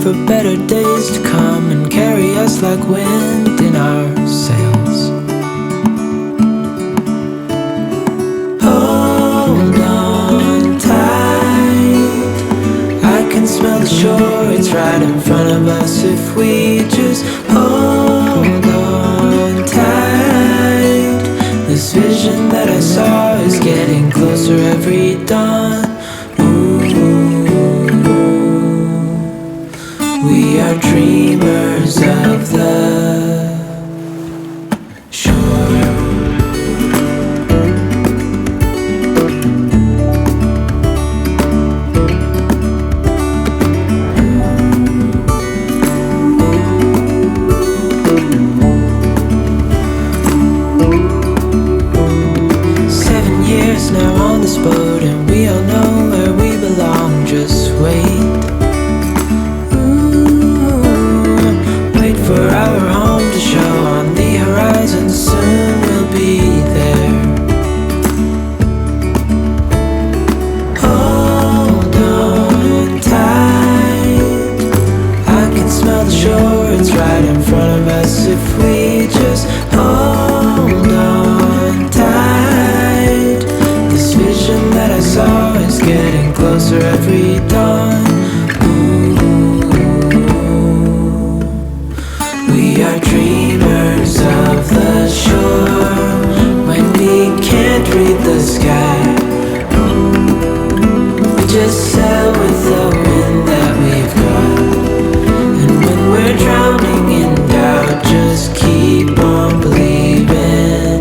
for better days to come and carry us like wind in our sails. Hold on tight, I can smell the shore, it's right in front of us if we just hold on tight. This vision that I saw is getting closer every dawn. We are dreamers of the shore. 7 years now on this boat, and we all know where we belong. Just wait. For our home to show on the horizon, soon we'll be there. Hold on tight, I can smell the shore, it's right in front of us if we just hold on tight. This vision that I saw is getting closer every dawn. We are dreamers of the shore when we can't read the sky. We just sail with the wind that we've got, and when we're drowning in doubt, just keep on believing.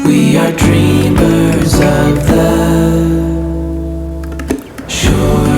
We are dreamers of the shore.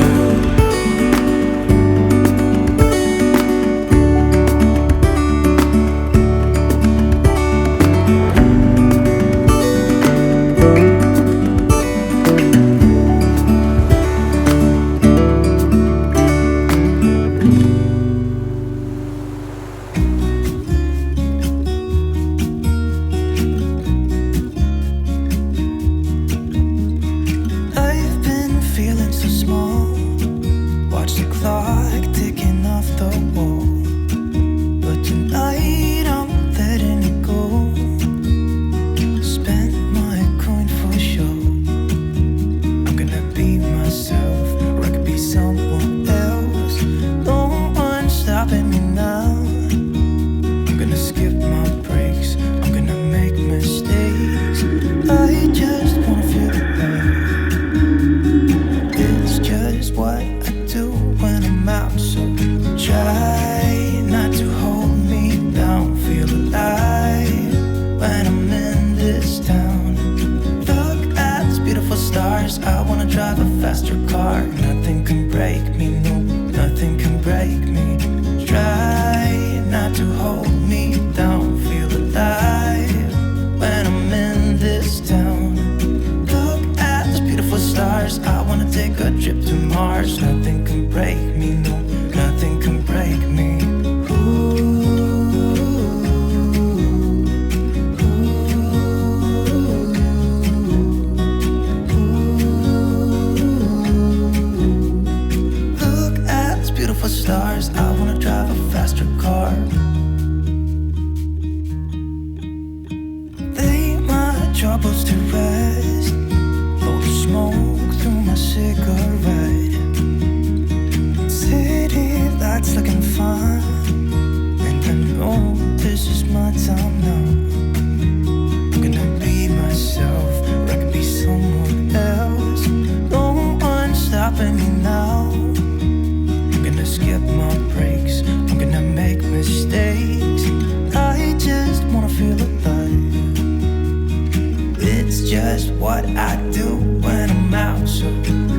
Just what I do when I'm out, so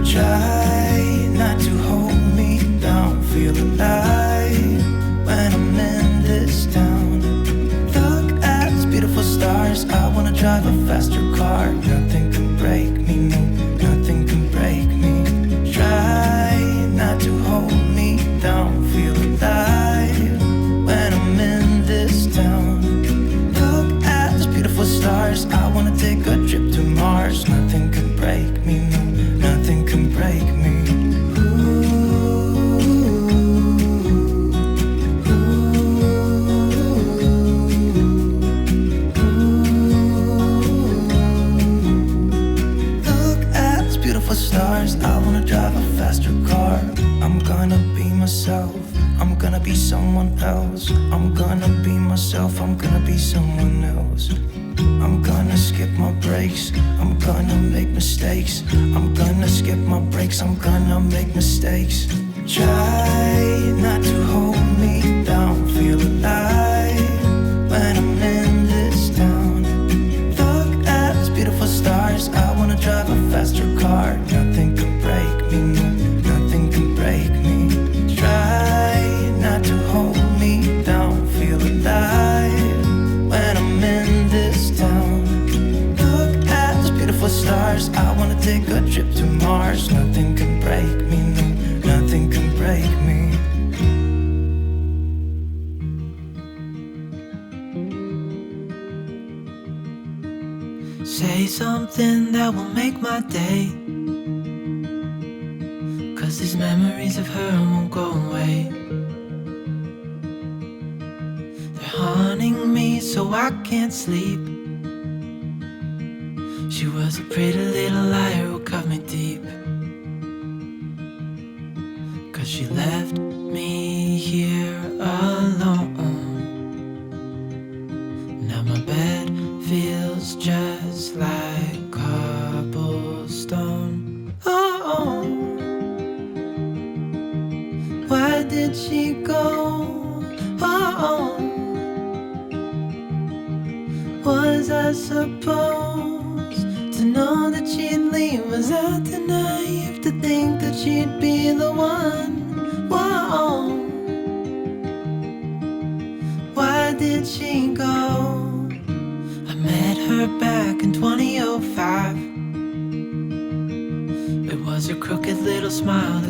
try myself. I'm gonna be someone else. I'm gonna be myself. I'm gonna be someone else. I'm gonna skip my breaks. I'm gonna make mistakes. I'm gonna skip my breaks. I'm gonna make mistakes. Try not to hold me down. Feel alive when I'm in this town. Look at these beautiful stars. I wanna drive a faster car. Nothing can break me, no, nothing can break me. Try not to hold me down. Feel alive when I'm in this town. Look at those beautiful stars. I wanna take a trip to Mars. Nothing can break me, no, nothing can break me. Say something that will make my day, 'cause these memories of her won't go away. They're haunting me so I can't sleep. She was a pretty little liar who cut me deep, 'cause she left me here alone. Now my bed feels just like cobblestone. Oh, why did she go? Oh, was I supposed to know that she'd leave? Was I too naive to think that she'd be the one? Whoa, why did she go? I met her back in 2005. It was her crooked little smile